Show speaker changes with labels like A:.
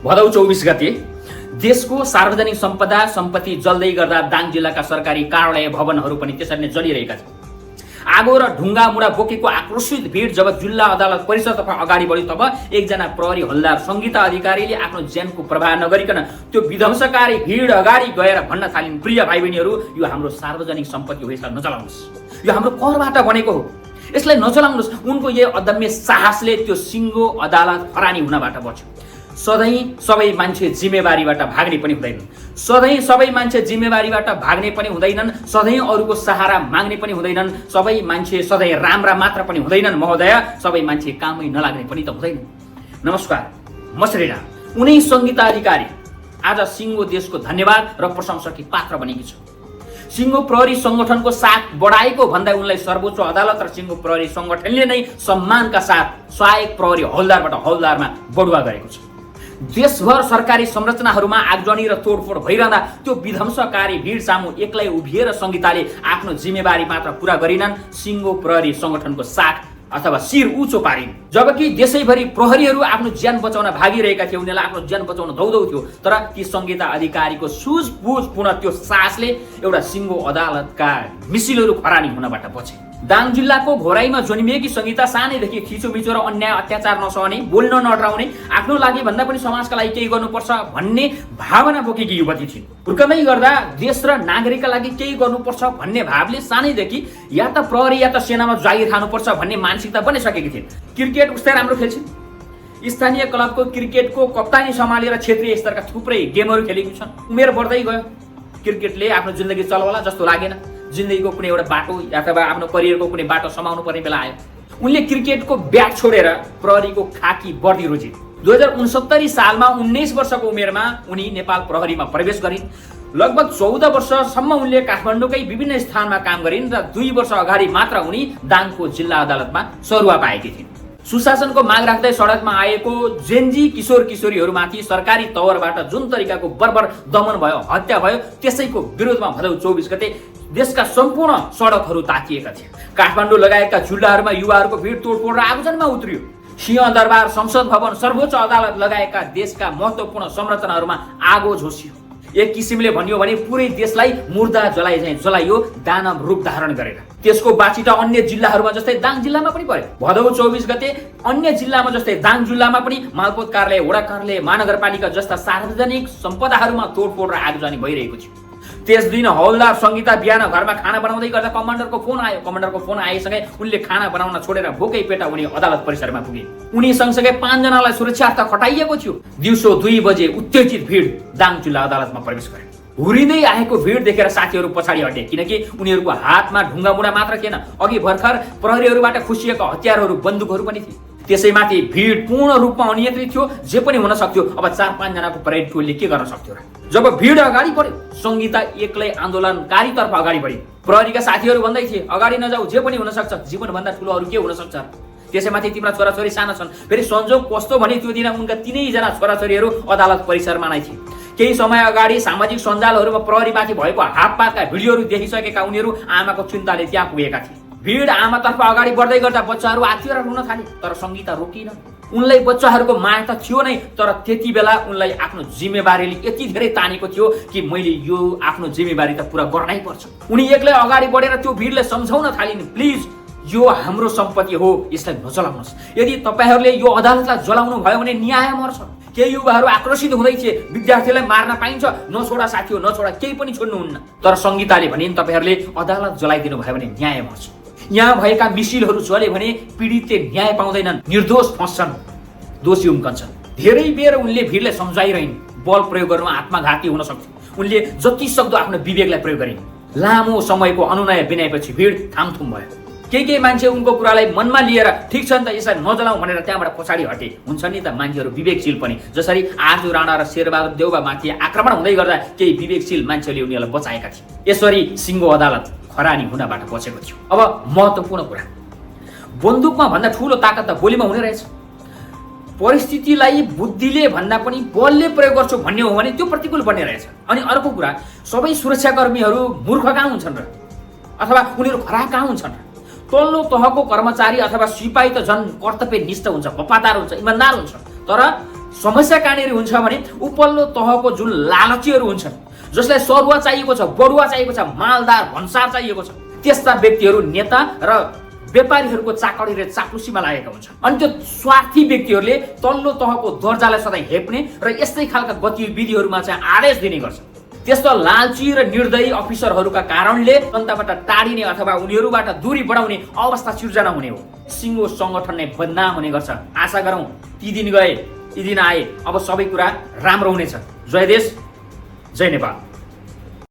A: भदौ 24 गते देशको सार्वजनिक सम्पत्ति जल्दै गर्दा दाङ जिल्लाका सरकारी कार्यालय भवनहरू पनि त्यसरी नै जलिरहेका छन्। आगो र ढुङ्गा मुढा बोकेको आक्रोशित भिड जब जिल्ला अदालत परिसरतर्फ अगाडि बढ्यो तब एकजना प्रहरी हल्दार सङ्गीता अधिकारीले आफ्नो ज्यानको प्रवाह नगरिकन त्यो विध्वंसकारी भिड अगाडि गएर भन्न थालिन्, प्रिय भाइ बहिनीहरू, यो हाम्रो सार्वजनिक सम्पत्ति हो, यसलाई नचलाउनुहोस्, यो हाम्रो करबाट बनेको हो, यसलाई नचलाउनुहोस्। उनको यो अदम्य साहसले त्यो सिङ्गो अदालत फरानी हुनबाट बच्यो। सधैँ सबै मान्छे जिम्मेवारीबाट भाग्ने पनि हुँदैनन्, सधैँ सबै मान्छे जिम्मेवारीबाट भाग्ने पनि हुँदैनन्, सधैँ अरूको सहारा माग्ने पनि हुँदैनन्, सबै मान्छे सधैँ राम्रा मात्र पनि हुँदैनन् महोदय, सबै मान्छे कामै नलाग्ने पनि त हुँदैन। नमस्कार, म श्रीराम, उनै सङ्गीता अधिकारी आज सिङ्गो देशको धन्यवाद र प्रशंसाकी पात्र बनेकी छ। सिङ्गो प्रहरी सङ्गठनको साथ बढाएको भन्दा उनलाई सर्वोच्च अदालत र सिङ्गो प्रहरी सङ्गठनले नै सम्मानका साथ सहायक प्रहरी हौलदारबाट हौलदारमा बढुवा गरेको छ। देशभर सरकारी संरचनाहरूमा आगजनी र तोडफोड भइरहँदा त्यो विध्वंसकारी भिड सामु एक्लै उभिएर सङ्गीताले आफ्नो जिम्मेवारी मात्र पूरा गरिनन्, सिङ्गो प्रहरी सङ्गठनको साथ अथवा शिर उचो पारिन्। जबकि देशैभरि प्रहरीहरू आफ्नो ज्यान बचाउन भागिरहेका थिए, उनीहरूलाई आफ्नो ज्यान बचाउन धौधौ थियो, तर ती सङ्गीता अधिकारीको सुझबुझपूर्ण त्यो साहसले एउटा सिङ्गो अदालतका मिसिलहरू खरानी हुनबाट बचे। दाङ जिल्लाको घोराईमा जन्मिएकी सङ्गीता सानैदेखि खिचोमिचो र अन्याय अत्याचार नसहने, बोल्न नडराउने, आफ्नो लागि भन्दा पनि समाजका लागि केही गर्नुपर्छ भन्ने भावना बोकेकी युवती छिन्। हुर्कँदै गर्दा देश र नागरिकका लागि केही गर्नुपर्छ भन्ने भावले सानैदेखि या त प्रहरी या त सेनामा जागिर खानुपर्छ भन्ने मानसिकता बनिसकेकी थिइन्। क्रिकेट उस्तै राम्रो खेल्छिन्, स्थानीय क्लबको क्रिकेटको कप्तानी सम्हालेर क्षेत्रीय स्तरका थुप्रै गेमहरू खेलेकी छन्। उमेर बढ्दै गयो, क्रिकेटले आफ्नो जिन्दगी चलाउला जस्तो लागेन, जिन्दगीको कुनै एउटा बाटो अथवा आफ्नो करियरको कुनै बाटो समाउनु पर्ने बेला आयो। उनले क्रिकेटको ब्याट छोडेर प्रहरीको खाकी वर्दी रोजिन्। 2069 सालमा 19 वर्षको उमेरमा उनी नेपाल प्रहरीमा प्रवेश गरिन्। लगभग 14 वर्षसम्म उनले काठमाडौँकै विभिन्न स्थानमा काम गरिन् र 2 वर्ष अगाडि मात्र उनी दाङको जिल्ला अदालतमा सरुवा पाएकी थिइन्। सुशासनको माग राख्दै सडकमा आएको जेनजी किशोर किशोरीहरूमाथि सरकारी तवरबाट जुन तरिकाको बर्बर दमन भयो, हत्या भयो, त्यसैको विरोधमा भदौ 24 गते देशका सम्पूर्ण सडकहरू तातिएका थिए। काठमाडौँ लगायतका जिल्लाहरूमा युवाहरूको भिड तोडफोड र आगजनीमा उत्रियो। सिंहदरबार, संसद भवन, सर्वोच्च अदालत लगायतका देशका महत्त्वपूर्ण संरचनाहरूमा आगो झोसियो। एक किसिमले भनियो भने पुरै देशलाई मुर्दा जलाइ झैं जलाइयो, दानव रूप धारण गरेर। त्यसको बाचिटा अन्य जिल्लाहरूमा जस्तै दाङ जिल्लामा पनि पर्यो। भदौ 24 गते अन्य जिल्लामा जस्तै दाङ जिल्लामा पनि मालपोत कार्यालय, वडा कार्यालय, महानगरपालिका जस्ता सार्वजनिक सम्पदाहरूमा तोडफोड र आगजनी भइरहेको थियो। त्यस दिन हौलदार सङ्गीता बिहान घरमा खाना बनाउँदै गर्दा कमान्डरको फोन आयो। कमान्डरको फोन आएसँगै उनले खाना बनाउन छोडेर भोकै पेटा उनी अदालत परिसरमा पुगे। उनी सँगसँगै 5 जनालाई सुरक्षार्थ खटाइएको थियो। दिउँसो 2 बजे उत्तेजित भिड दाङ जिल्ला अदालतमा प्रवेश गरे। हुरिँदै आएको भिड देखेर साथीहरू पछाडि हटे, किनकि उनीहरूको हातमा ढुङ्गा मुढा मात्र थिएन, अघि भर्खर प्रहरीहरूबाट खुसिएका हतियारहरू, बन्दुकहरू पनि थिए। त्यसैमाथि भिड पूर्ण रूपमा अनियन्त्रित थियो, जे पनि हुन सक्थ्यो। अब 4-5 जनाको परेड टोलीले के गर्न सक्थ्यो र? जब भिड अगाडि बढ्यो, सङ्गीता एक्लै आन्दोलनकारीतर्फ अगाडि बढी। प्रहरीका साथीहरू भन्दै थिए, अगाडि नजाऊ, जे पनि हुन सक्छ, जीवनभन्दा ठुलो अरू के हुन सक्छ? त्यसैमाथि तिम्रा छोराछोरी साना छन्। फेरि संजोग कस्तो भने त्यो दिन उनका 3 जना छोराछोरीहरू अदालत परिसरमा नै थिए। केही समय अगाडि सामाजिक सञ्जालहरूमा प्रहरीमाथि भएको हातपातका भिडियोहरू देखिसकेका उनीहरू आमाको चिन्ताले त्यहाँ पुगेका थिए। भिड आमातर्फ अगाडि बढ्दै गर्दा बच्चाहरू आत्तिएर रुन थाले, तर सङ्गीता रोकिन। उनलाई बच्चाहरूको माया त थियो नै, तर त्यति बेला उनलाई आफ्नो जिम्मेवारीले यति धेरै तानेको थियो कि मैले यो आफ्नो जिम्मेवारी त पुरा गर्नै पर्छ। उनी एक्लै अगाडि बढेर त्यो भिडलाई सम्झाउन थालिन्, प्लिज यो हाम्रो सम्पत्ति हो, यसलाई नजलाउनुहोस्। यदि तपाईहरूले यो अदालतलाई जलाउनु भयो भने न्याय मर्छ। केही युवाहरू आक्रोशित हुँदै थिए, विद्यार्थीलाई मार्न पाइन्छ, नछोडा साथी हो, नछोडा, केही पनि छोड्नुहुन्न। तर सङ्गीताले भनिन्, तपाईहरूले अदालत जलाइदिनु भयो भने न्याय मर्छ। यहाँ भएका मिसिलहरू जले भने पीडितले न्याय पाउँदैनन्, निर्दोष फस्छन्, दोषी उम्कन्छन्। धेरै बेर उनले भिडलाई सम्झाइरहन्, बल प्रयोग गर्नुमा आत्मघाती हुन सक्थ्यो। उनले जति सक्दो आफ्नो विवेकलाई प्रयोग गरिन्। लामो समयको अनुनय विनयपछि भिड थामथुम भयो। केही मान्छे उनको कुरालाई मनमा लिएर ठिक छ नि त, यसलाई नजलाऊ भनेर त्यहाँबाट पछाडि हटे। हुन्छ नि त मान्छेहरू विवेकशील पनि, जसरी आर्जु राणा र शेरबहादुर देउवामाथि आक्रमण हुँदै गर्दा केही विवेकशील मान्छेले उनीहरूलाई बचाएका थिए। यसरी सिङ्गो अदालत खरानी हुनबाट बचेको थियो। अब महत्त्वपूर्ण कुरा, बन्दुकमा भन्दा ठुलो ताकत त बोलीमा हुने रहेछ। परिस्थितिलाई बुद्धिले भन्दा पनि बलले प्रयोग गर्छु भन्ने हो भने त्यो प्रतिकूल बन्ने रहेछ। अनि अर्को कुरा, सबै सुरक्षाकर्मीहरू मूर्ख कहाँ हुन्छन् र? अथवा उनीहरू खराब कहाँ हुन्छन् र? तल्लो तहको कर्मचारी अथवा सिपाही त झन् कर्तव्यनिष्ठ हुन्छ, वफादार हुन्छ, इमान्दार हुन्छ। तर समस्या कहाँनिर हुन्छ भने उपल्लो तहको जुन लालचीहरू हुन्छन्, जसलाई सरुवा चाहिएको छ, बरुवा चाहिएको छ, मालदार भन्सार चाहिएको छ, त्यस्ता व्यक्तिहरू नेता र व्यापारीहरूको चाकडी र चाप्लुसीमा लागेका हुन्छन्। अनि त्यो स्वार्थी व्यक्तिहरूले तल्लो तहको दर्जालाई सधैँ हेप्ने र यस्तै खालका गतिविधिहरूमा चाहिँ आदेश दिने गर्छन्। त्यस्तो लालची र निर्दयी अफिसरहरूका कारणले जनताबाट टाढिने अथवा उनीहरूबाट दूरी बढाउने अवस्था सिर्जना हुने हो। सिङ्गो सङ्गठन नै बदनाम हुने गर्छ। आशा गरौँ ती दिन गए, ती दिन आए, अब सबै कुरा राम्रो हुनेछ। जय देश, जय नेपाल।